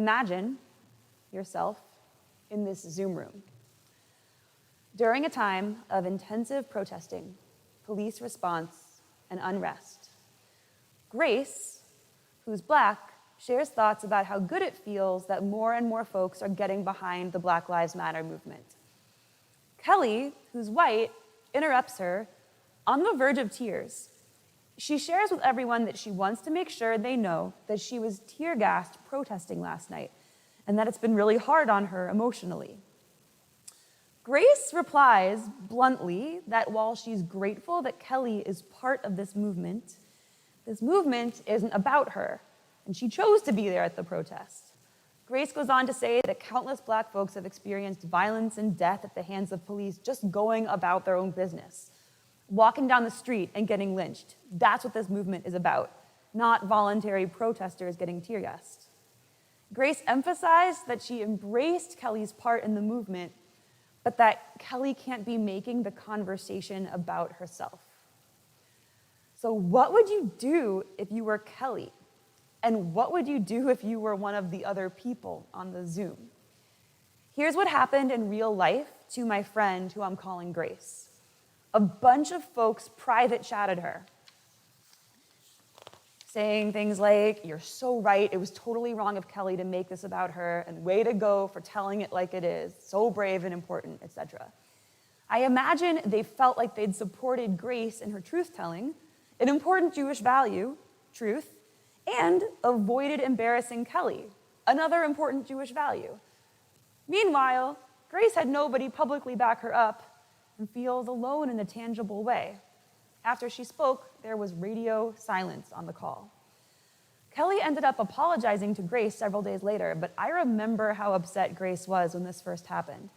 Imagine yourself in this Zoom room. During a time of intensive protesting, police response, and unrest, Grace, who's Black, shares thoughts about how good it feels that more and more folks are getting behind the Black Lives Matter movement. Kelly, who's white, interrupts her on the verge of tears. She shares with everyone that she wants to make sure they know that she was tear-gassed protesting last night and that it's been really hard on her emotionally. Grace replies bluntly that while she's grateful that Kelly is part of this movement isn't about her, and she chose to be there at the protest. Grace goes on to say that countless Black folks have experienced violence and death at the hands of police just going about their own business, walking down the street and getting lynched. That's what this movement is about, not voluntary protesters getting tear-gassed. Grace emphasized that she embraced Kelly's part in the movement, but that Kelly can't be making the conversation about herself. So what would you do if you were Kelly? And what would you do if you were one of the other people on the Zoom? Here's what happened in real life to my friend who I'm calling Grace. A bunch of folks private chatted her, saying things like, "You're so right, it was totally wrong of Kelly to make this about her, and way to go for telling it like it is, so brave and important," etc. I imagine they felt like they'd supported Grace in her truth-telling, an important Jewish value, truth, and avoided embarrassing Kelly, another important Jewish value. Meanwhile, Grace had nobody publicly back her up and feels alone in a tangible way. After she spoke, there was radio silence on the call. Kelly ended up apologizing to Grace several days later, but I remember how upset Grace was when this first happened.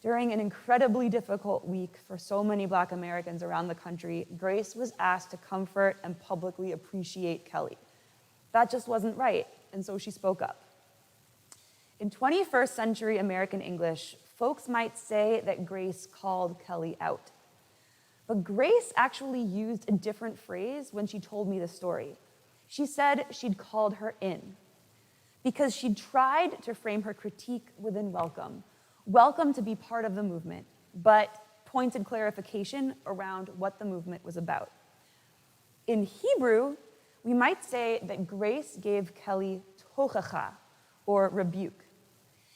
During an incredibly difficult week for so many Black Americans around the country, Grace was asked to comfort and publicly appreciate Kelly. That just wasn't right, and so she spoke up. In 21st century American English, folks might say that Grace called Kelly out. But Grace actually used a different phrase when she told me the story. She said she'd called her in because she'd tried to frame her critique within welcome to be part of the movement, but pointed clarification around what the movement was about. In Hebrew, we might say that Grace gave Kelly tochacha, or rebuke.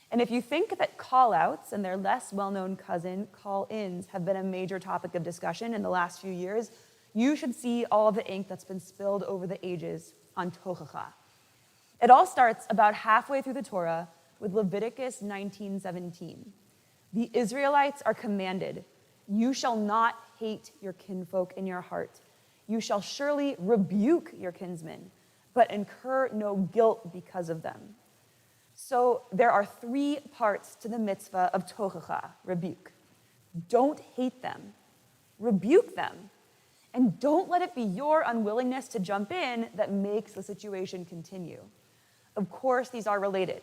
And if you think that call-outs and their less well-known cousin, call-ins, have been a major topic of discussion in the last few years, you should see all of the ink that's been spilled over the ages on tochacha. It all starts about halfway through the Torah with Leviticus 19:17. The Israelites are commanded, "You shall not hate your kinfolk in your heart. You shall surely rebuke your kinsmen, but incur no guilt because of them." So there are 3 parts to the mitzvah of tochacha, rebuke. Don't hate them, rebuke them, and don't let it be your unwillingness to jump in that makes the situation continue. Of course, these are related.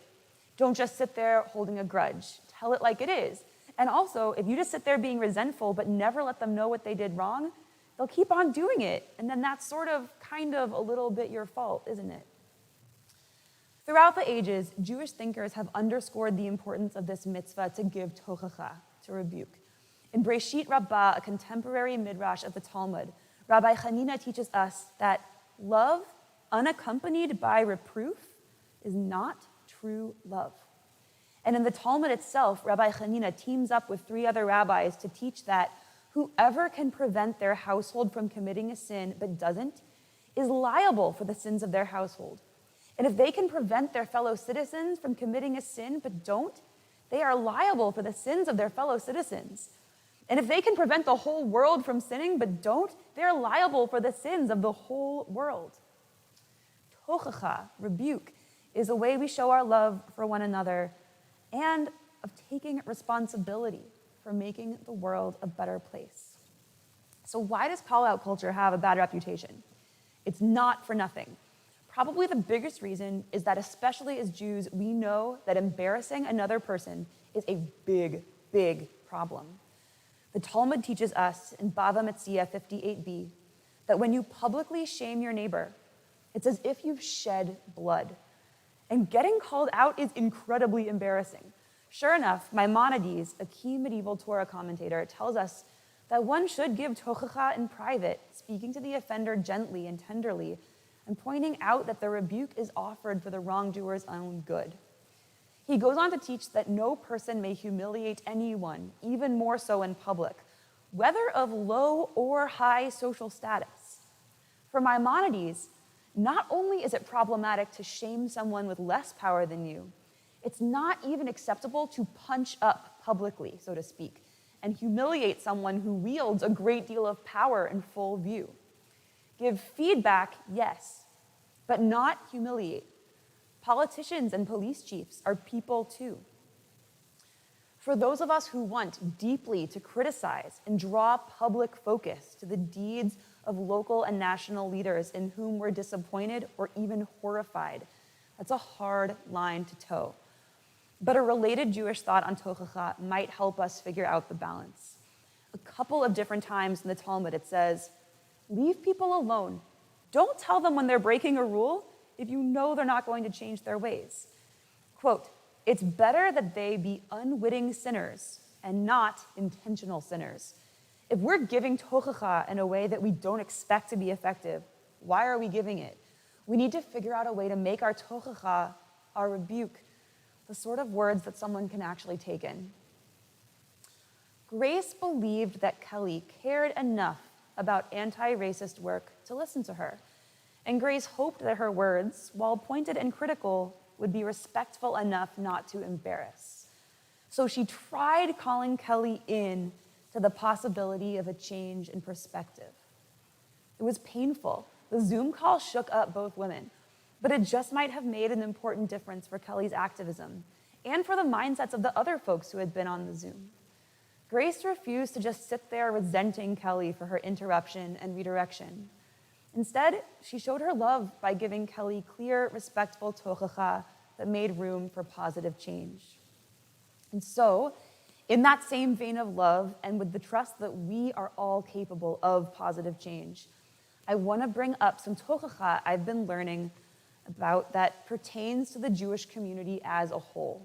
Don't just sit there holding a grudge. Tell it like it is. And also, if you just sit there being resentful but never let them know what they did wrong, they'll keep on doing it, and then that's sort of, kind of, a little bit your fault, isn't it? Throughout the ages, Jewish thinkers have underscored the importance of this mitzvah to give tochacha, to rebuke. In Breshit Rabbah, a contemporary midrash of the Talmud, Rabbi Hanina teaches us that love unaccompanied by reproof is not true love. And in the Talmud itself, Rabbi Hanina teams up with 3 other rabbis to teach that whoever can prevent their household from committing a sin but doesn't is liable for the sins of their household. And if they can prevent their fellow citizens from committing a sin but don't, they are liable for the sins of their fellow citizens. And if they can prevent the whole world from sinning but don't, they're liable for the sins of the whole world. Tochacha, rebuke, is a way we show our love for one another and of taking responsibility for making the world a better place. So why does call-out culture have a bad reputation? It's not for nothing. Probably the biggest reason is that, especially as Jews, we know that embarrassing another person is a big, big problem. The Talmud teaches us in Bava Metzia 58b that when you publicly shame your neighbor, it's as if you've shed blood. And getting called out is incredibly embarrassing. Sure enough, Maimonides, a key medieval Torah commentator, tells us that one should give tochacha in private, speaking to the offender gently and tenderly, and pointing out that the rebuke is offered for the wrongdoer's own good. He goes on to teach that no person may humiliate anyone, even more so in public, whether of low or high social status. For Maimonides, not only is it problematic to shame someone with less power than you, it's not even acceptable to punch up publicly, so to speak, and humiliate someone who wields a great deal of power in full view. Give feedback, yes, but not humiliate. Politicians and police chiefs are people too. For those of us who want deeply to criticize and draw public focus to the deeds of local and national leaders in whom we're disappointed or even horrified, that's a hard line to toe. But a related Jewish thought on tochacha might help us figure out the balance. A couple of different times in the Talmud it says, leave people alone. Don't tell them when they're breaking a rule if you know they're not going to change their ways. Quote, it's better that they be unwitting sinners and not intentional sinners. If we're giving tochacha in a way that we don't expect to be effective, why are we giving it? We need to figure out a way to make our tochacha, our rebuke, the sort of words that someone can actually take in. Grace believed that Kelly cared enough about anti-racist work to listen to her. And Grace hoped that her words, while pointed and critical, would be respectful enough not to embarrass. So she tried calling Kelly in to the possibility of a change in perspective. It was painful. The Zoom call shook up both women, but it just might have made an important difference for Kelly's activism and for the mindsets of the other folks who had been on the Zoom. Grace refused to just sit there resenting Kelly for her interruption and redirection. Instead, she showed her love by giving Kelly clear, respectful tochacha that made room for positive change. And so, in that same vein of love, and with the trust that we are all capable of positive change, I want to bring up some tochacha I've been learning about that pertains to the Jewish community as a whole.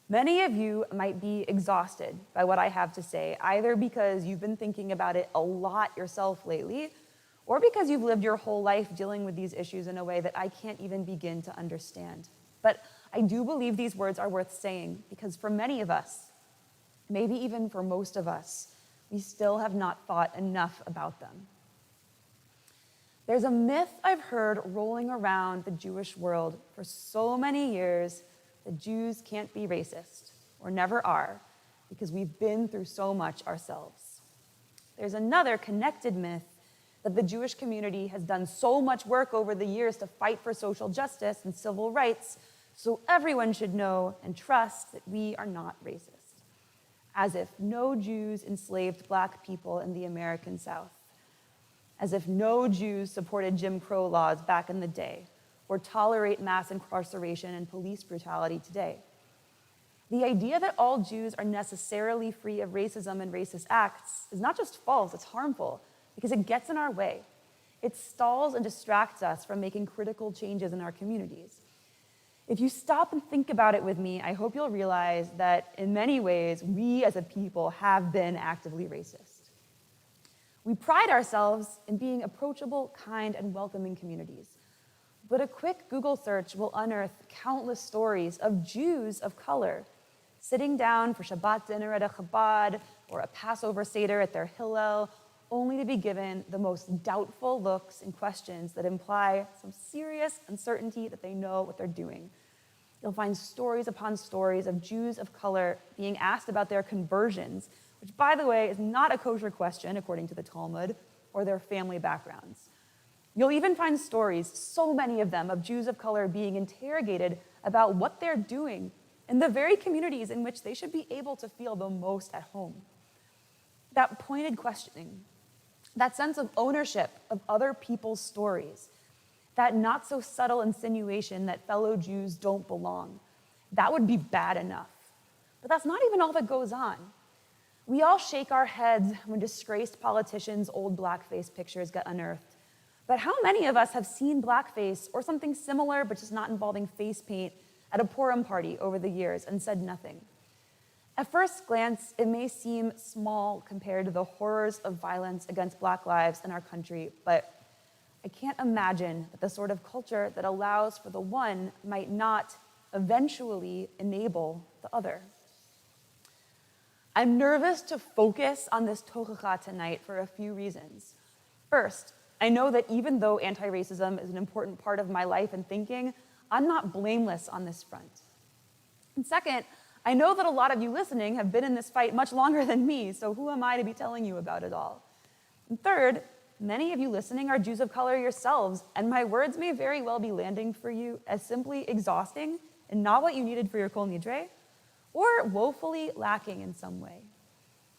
Many of you might be exhausted by what I have to say, either because you've been thinking about it a lot yourself lately, or because you've lived your whole life dealing with these issues in a way that I can't even begin to understand. But I do believe these words are worth saying, because for many of us, maybe even for most of us, we still have not thought enough about them. There's a myth I've heard rolling around the Jewish world for so many years that Jews can't be racist, or never are, because we've been through so much ourselves. There's another connected myth that the Jewish community has done so much work over the years to fight for social justice and civil rights, so everyone should know and trust that we are not racist. As if no Jews enslaved Black people in the American South. As if no Jews supported Jim Crow laws back in the day, or tolerate mass incarceration and police brutality today. The idea that all Jews are necessarily free of racism and racist acts is not just false, it's harmful, because it gets in our way. It stalls and distracts us from making critical changes in our communities. If you stop and think about it with me, I hope you'll realize that in many ways, we as a people have been actively racist. We pride ourselves in being approachable, kind, and welcoming communities. But a quick Google search will unearth countless stories of Jews of color sitting down for Shabbat dinner at a Chabad or a Passover Seder at their Hillel, only to be given the most doubtful looks and questions that imply some serious uncertainty that they know what they're doing. You'll find stories upon stories of Jews of color being asked about their conversions, which, by the way, is not a kosher question, according to the Talmud, or their family backgrounds. You'll even find stories, so many of them, of Jews of color being interrogated about what they're doing in the very communities in which they should be able to feel the most at home. That pointed questioning, that sense of ownership of other people's stories, that not so subtle insinuation that fellow Jews don't belong, that would be bad enough. But that's not even all that goes on. We all shake our heads when disgraced politicians' old blackface pictures get unearthed. But how many of us have seen blackface or something similar but just not involving face paint at a Purim party over the years and said nothing? At first glance, it may seem small compared to the horrors of violence against Black lives in our country, but I can't imagine that the sort of culture that allows for the one might not eventually enable the other. I'm nervous to focus on this tochacha tonight for a few reasons. First, I know that even though anti-racism is an important part of my life and thinking, I'm not blameless on this front. And second, I know that a lot of you listening have been in this fight much longer than me, so who am I to be telling you about it all? And third, many of you listening are Jews of color yourselves, and my words may very well be landing for you as simply exhausting and not what you needed for your Kol Nidrei, or woefully lacking in some way.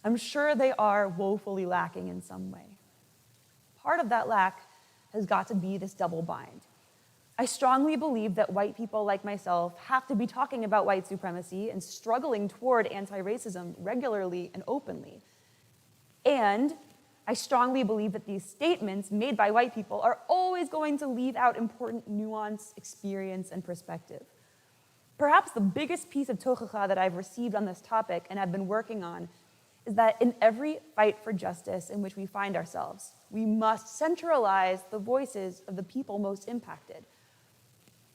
I'm sure they are woefully lacking in some way. Part of that lack has got to be this double bind. I strongly believe that white people like myself have to be talking about white supremacy and struggling toward anti-racism regularly and openly. And I strongly believe that these statements made by white people are always going to leave out important nuance, experience, and perspective. Perhaps the biggest piece of tochacha that I've received on this topic and have been working on is that in every fight for justice in which we find ourselves, we must centralize the voices of the people most impacted.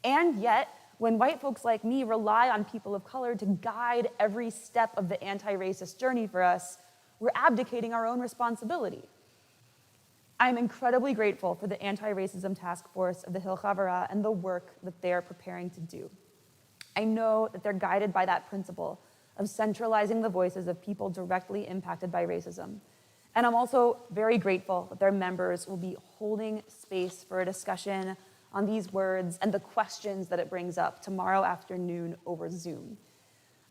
And yet, when white folks like me rely on people of color to guide every step of the anti-racist journey for us, we're abdicating our own responsibility. I'm incredibly grateful for the Anti-Racism Task Force of the Hill Chavara and the work that they're preparing to do. I know that they're guided by that principle of centralizing the voices of people directly impacted by racism. And I'm also very grateful that their members will be holding space for a discussion on these words and the questions that it brings up tomorrow afternoon over Zoom.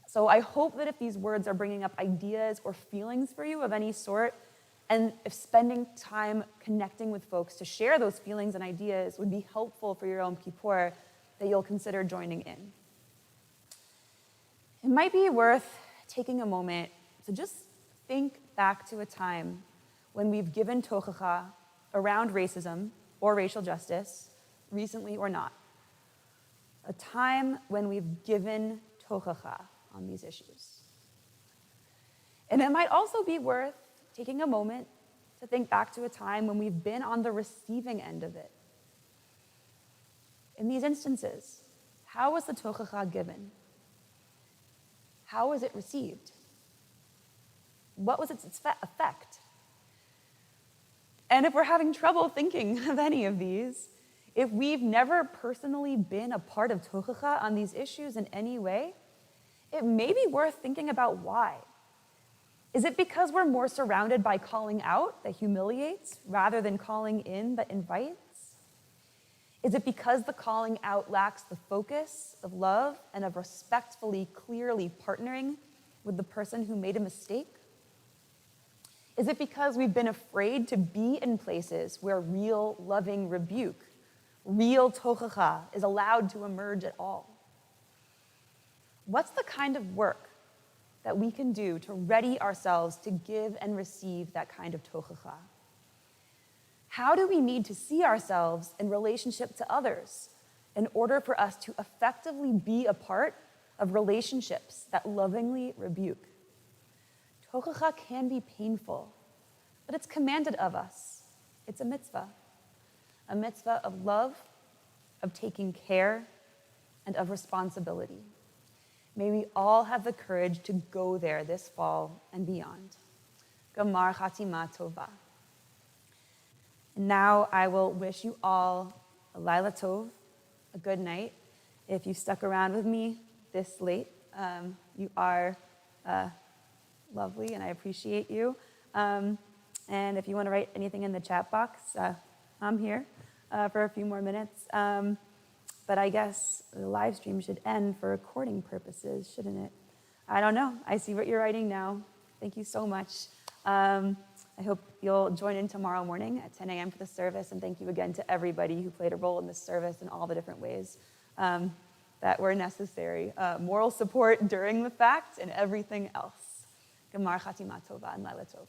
So I hope that if these words are bringing up ideas or feelings for you of any sort, and if spending time connecting with folks to share those feelings and ideas would be helpful for your Yom Kippur, that you'll consider joining in. It might be worth taking a moment to just think back to a time when we've given tochacha around racism or racial justice, recently or not. A time when we've given tochacha on these issues. And it might also be worth taking a moment to think back to a time when we've been on the receiving end of it. In these instances, how was the tochacha given? How was it received? What was its effect? And if we're having trouble thinking of any of these, if we've never personally been a part of tochacha on these issues in any way, it may be worth thinking about why. Is it because we're more surrounded by calling out that humiliates rather than calling in that invites? Is it because the calling out lacks the focus of love and of respectfully, clearly partnering with the person who made a mistake? Is it because we've been afraid to be in places where real loving rebuke, real tochacha is allowed to emerge at all? What's the kind of work that we can do to ready ourselves to give and receive that kind of tochacha? How do we need to see ourselves in relationship to others in order for us to effectively be a part of relationships that lovingly rebuke? Tochacha can be painful, but it's commanded of us. It's a mitzvah of love, of taking care, and of responsibility. May we all have the courage to go there this fall and beyond. Gamar Chatima Tova. And now I will wish you all a Laila Tov, a good night. If you stuck around with me this late, you are lovely and I appreciate you. And if you want to write anything in the chat box, I'm here for a few more minutes. But I guess the live stream should end for recording purposes, shouldn't it? I don't know. I see what you're writing now. Thank you so much. I hope you'll join in tomorrow morning at 10 a.m. for the service. And thank you again to everybody who played a role in this service in all the different ways that were necessary. Moral support during the fact and everything else. Gemar Chatima Tova and Laila Tov.